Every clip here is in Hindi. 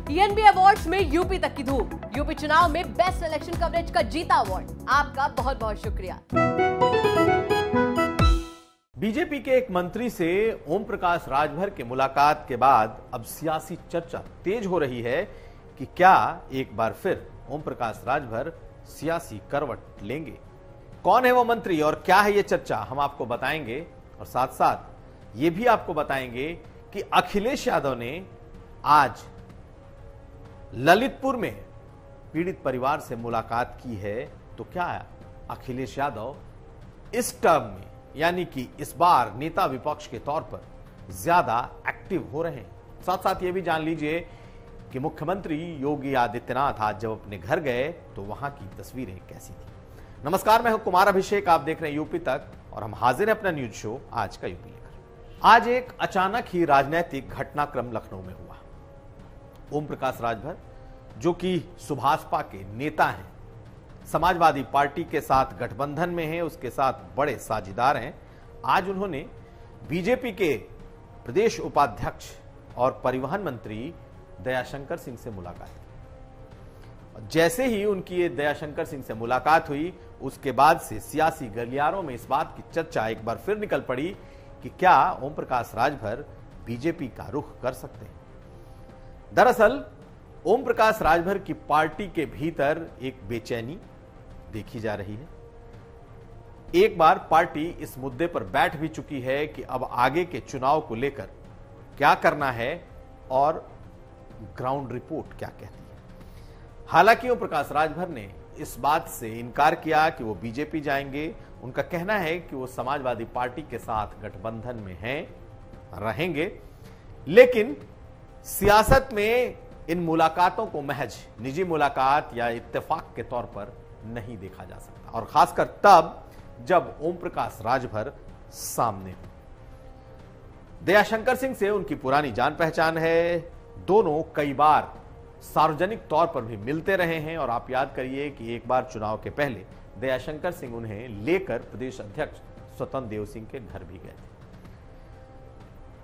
टीएनबी अवार्ड्स में यूपी तक की धूम। यूपी चुनाव में बेस्ट इलेक्शन कवरेज का जीता अवार्ड। आपका बहुत बहुत शुक्रिया। बीजेपी के एक मंत्री से ओम प्रकाश राजभर के मुलाकात के बाद अब सियासी चर्चा तेज हो रही है कि क्या एक बार फिर ओम प्रकाश राजभर सियासी करवट लेंगे। कौन है वो मंत्री और क्या है ये चर्चा, हम आपको बताएंगे। और साथ साथ ये भी आपको बताएंगे कि अखिलेश यादव ने आज ललितपुर में पीड़ित परिवार से मुलाकात की है। तो क्या अखिलेश यादव इस टर्म में यानी कि इस बार नेता विपक्ष के तौर पर ज्यादा एक्टिव हो रहे हैं। साथ साथ ये भी जान लीजिए कि मुख्यमंत्री योगी आदित्यनाथ आज जब अपने घर गए तो वहां की तस्वीरें कैसी थी। नमस्कार, मैं हूं कुमार अभिषेक, आप देख रहे हैं यूपी तक और हम हाजिर हैं अपना न्यूज शो आज का यूपी लेकर। आज एक अचानक ही राजनीतिक घटनाक्रम लखनऊ में हुआ। ओम प्रकाश राजभर जो कि सुभाषपा के नेता हैं, समाजवादी पार्टी के साथ गठबंधन में हैं, उसके साथ बड़े साझेदार हैं, आज उन्होंने बीजेपी के प्रदेश उपाध्यक्ष और परिवहन मंत्री दयाशंकर सिंह से मुलाकात की। जैसे ही उनकी ये दयाशंकर सिंह से मुलाकात हुई, उसके बाद से सियासी गलियारों में इस बात की चर्चा एक बार फिर निकल पड़ी कि क्या ओम प्रकाश राजभर बीजेपी का रुख कर सकते हैं। दरअसल ओम प्रकाश राजभर की पार्टी के भीतर एक बेचैनी देखी जा रही है। एक बार पार्टी इस मुद्दे पर बैठ भी चुकी है कि अब आगे के चुनाव को लेकर क्या करना है और ग्राउंड रिपोर्ट क्या कहती है। हालांकि ओम प्रकाश राजभर ने इस बात से इनकार किया कि वो बीजेपी जाएंगे। उनका कहना है कि वो समाजवादी पार्टी के साथ गठबंधन में हैं, रहेंगे, लेकिन सियासत में इन मुलाकातों को महज निजी मुलाकात या इत्तेफाक के तौर पर नहीं देखा जा सकता, और खासकर तब जब ओम प्रकाश राजभर सामने हो। दयाशंकर सिंह से उनकी पुरानी जान पहचान है, दोनों कई बार सार्वजनिक तौर पर भी मिलते रहे हैं। और आप याद करिए कि एक बार चुनाव के पहले दयाशंकर सिंह उन्हें लेकर प्रदेश अध्यक्ष स्वतंत्र देव सिंह के घर भी गए थे।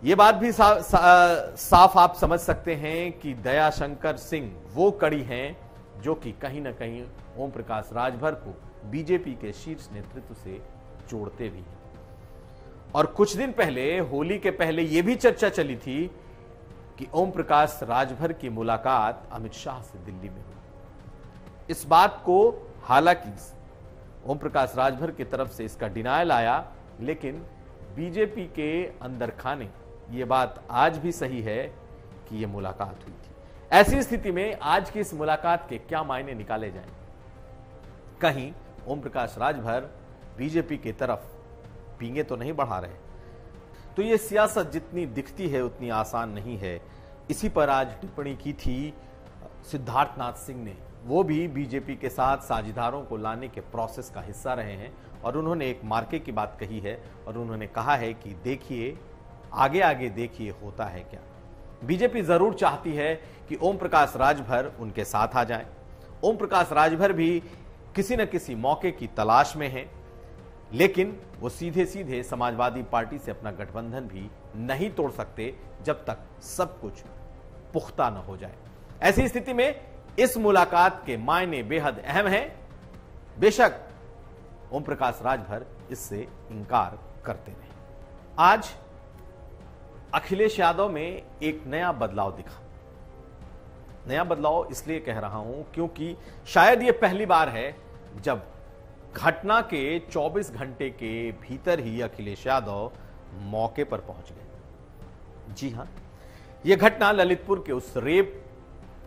ये बात भी साफ आप समझ सकते हैं कि दयाशंकर सिंह वो कड़ी हैं जो कि कहीं ना कहीं ओम प्रकाश राजभर को बीजेपी के शीर्ष नेतृत्व से जोड़ते भी हैं। और कुछ दिन पहले, होली के पहले, यह भी चर्चा चली थी कि ओम प्रकाश राजभर की मुलाकात अमित शाह से दिल्ली में हुई। इस बात को हालांकि ओम प्रकाश राजभर की तरफ से इसका डिनायल आया, लेकिन बीजेपी के अंदर खाने ये बात आज भी सही है कि यह मुलाकात हुई थी। ऐसी स्थिति में आज की इस मुलाकात के क्या मायने निकाले जाएं? कहीं ओम प्रकाश राजभर बीजेपी की तरफ पींगे तो नहीं बढ़ा रहे। तो ये सियासत जितनी दिखती है उतनी आसान नहीं है। इसी पर आज टिप्पणी की थी सिद्धार्थनाथ सिंह ने। वो भी बीजेपी के साथ साझेदारों को लाने के प्रोसेस का हिस्सा रहे हैं और उन्होंने एक मार्के की बात कही है और उन्होंने कहा है कि देखिए, आगे आगे देखिए होता है क्या। बीजेपी जरूर चाहती है कि ओम प्रकाश राजभर उनके साथ आ जाएं। ओम प्रकाश राजभर भी किसी न किसी मौके की तलाश में हैं, लेकिन वो सीधे सीधे समाजवादी पार्टी से अपना गठबंधन भी नहीं तोड़ सकते जब तक सब कुछ पुख्ता न हो जाए। ऐसी स्थिति में इस मुलाकात के मायने बेहद अहम हैं। बेशक ओम प्रकाश राजभर इससे इनकार करते रहे। आज अखिलेश यादव में एक नया बदलाव दिखा। नया बदलाव इसलिए कह रहा हूं क्योंकि शायद यह पहली बार है जब घटना के 24 घंटे के भीतर ही अखिलेश यादव मौके पर पहुंच गए। जी हां, यह घटना ललितपुर के उस रेप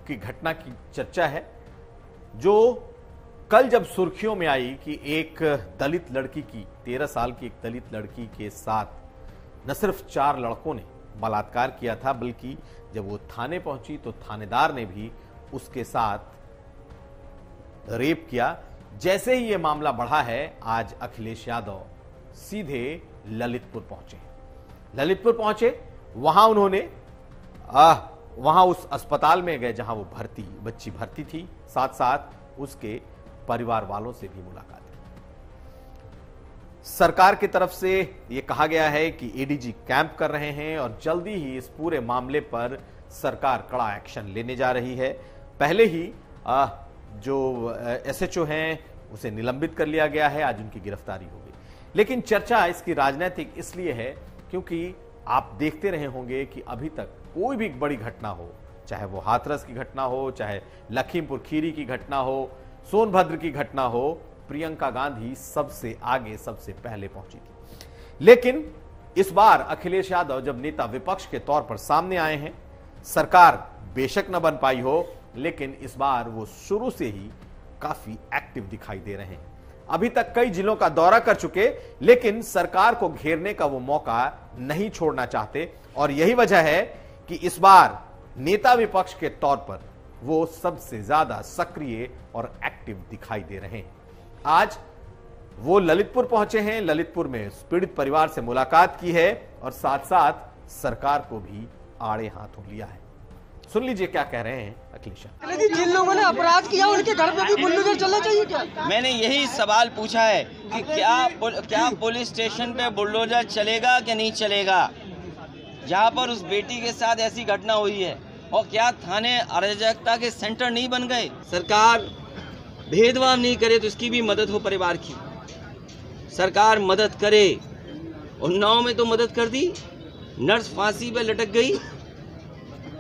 की घटना की चर्चा है जो कल जब सुर्खियों में आई कि एक दलित लड़की की, 13 साल की एक दलित लड़की के साथ न सिर्फ 4 लड़कों ने बलात्कार किया था, बल्कि जब वो थाने पहुंची तो थानेदार ने भी उसके साथ रेप किया। जैसे ही ये मामला बढ़ा है, आज अखिलेश यादव सीधे ललितपुर पहुंचे। ललितपुर पहुंचे, वहां उन्होंने वहां उस अस्पताल में गए जहां वो बच्ची भर्ती थी, साथ साथ उसके परिवार वालों से भी मुलाकात की। सरकार की तरफ से यह कहा गया है कि एडीजी कैंप कर रहे हैं और जल्दी ही इस पूरे मामले पर सरकार कड़ा एक्शन लेने जा रही है। पहले ही जो एसएचओ हैं उसे निलंबित कर लिया गया है, आज उनकी गिरफ्तारी हो गई। लेकिन चर्चा इसकी राजनीतिक इसलिए है क्योंकि आप देखते रहे होंगे कि अभी तक कोई भी बड़ी घटना हो, चाहे वो हाथरस की घटना हो, चाहे लखीमपुर खीरी की घटना हो, सोनभद्र की घटना हो, प्रियंका गांधी सबसे आगे सबसे पहले पहुंची थी। लेकिन इस बार अखिलेश यादव जब नेता विपक्ष के तौर पर सामने आए हैं, सरकार बेशक न बन पाई हो, लेकिन इस बार वो शुरू से ही काफी एक्टिव दिखाई दे रहे हैं। अभी तक कई जिलों का दौरा कर चुके, लेकिन सरकार को घेरने का वो मौका नहीं छोड़ना चाहते और यही वजह है कि इस बार नेता विपक्ष के तौर पर वो सबसे ज्यादा सक्रिय और एक्टिव दिखाई दे रहे हैं। आज वो ललितपुर पहुंचे हैं, ललितपुर में पीड़ित परिवार से मुलाकात की है और साथ साथ सरकार को भी आड़े हाथों लिया है। सुन लीजिए क्या कह रहे हैं अखिलेश। जिन लोगों ने अपराध किया उनके घर पे भी बुलडोजर चलना चाहिए क्या? मैंने यही सवाल पूछा है कि क्या पुलिस स्टेशन पे बुलडोजर चलेगा कि नहीं चलेगा, जहाँ पर उस बेटी के साथ ऐसी घटना हुई है, और क्या थाने अराजकता के सेंटर नहीं बन गए? सरकार भेदभाव नहीं करे तो इसकी भी मदद हो, परिवार की सरकार मदद करे। उन्नाव में तो मदद कर दी, नर्स फांसी पर लटक गई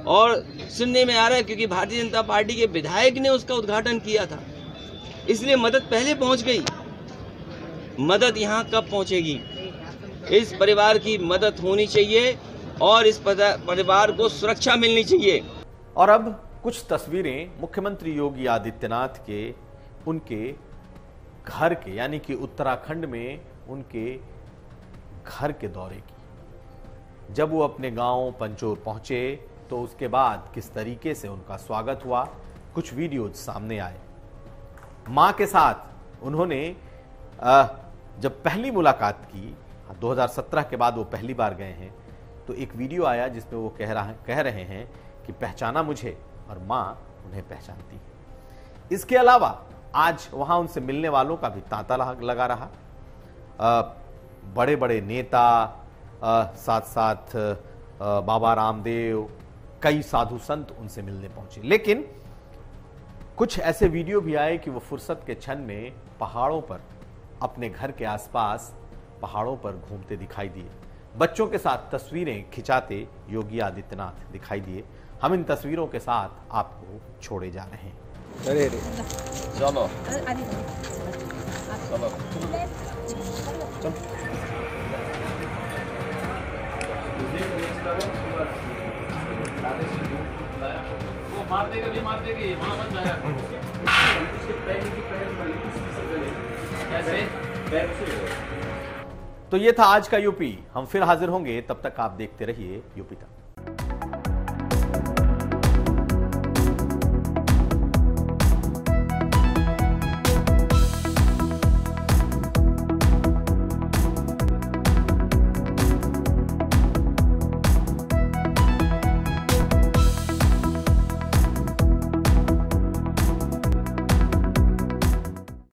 और सुनने में आ रहा है क्योंकि भारतीय जनता पार्टी के विधायक ने उसका उद्घाटन किया था, इसलिए मदद पहले पहुंच गई। मदद यहां कब पहुंचेगी? इस परिवार की मदद होनी चाहिए और इस परिवार को सुरक्षा मिलनी चाहिए। और अब कुछ तस्वीरें मुख्यमंत्री योगी आदित्यनाथ के उनके घर के, यानी कि उत्तराखंड में उनके घर के दौरे की। जब वो अपने गांव पंचोर पहुंचे तो उसके बाद किस तरीके से उनका स्वागत हुआ, कुछ वीडियोज सामने आए। मां के साथ उन्होंने जब पहली मुलाकात की 2017 के बाद वो पहली बार गए हैं, तो एक वीडियो आया जिसमें वो कह रहे हैं कि पहचाना मुझे और मां उन्हें पहचानती है। इसके अलावा आज वहां उनसे मिलने वालों का भी तांता लगा रहा। बड़े बड़े नेता, साथ साथ बाबा रामदेव, कई साधु संत उनसे मिलने पहुंचे। लेकिन कुछ ऐसे वीडियो भी आए कि वो फुर्सत के क्षण में पहाड़ों पर, अपने घर के आसपास पहाड़ों पर घूमते दिखाई दिए। बच्चों के साथ तस्वीरें खिंचाते योगी आदित्यनाथ दिखाई दिए। हम इन तस्वीरों के साथ आपको छोड़े जा रहे हैं। चलो चलो मार देगा वहां मत जाया। तो ये था आज का यूपी। हम फिर हाजिर होंगे, तब तक आप देखते रहिए यूपी तक।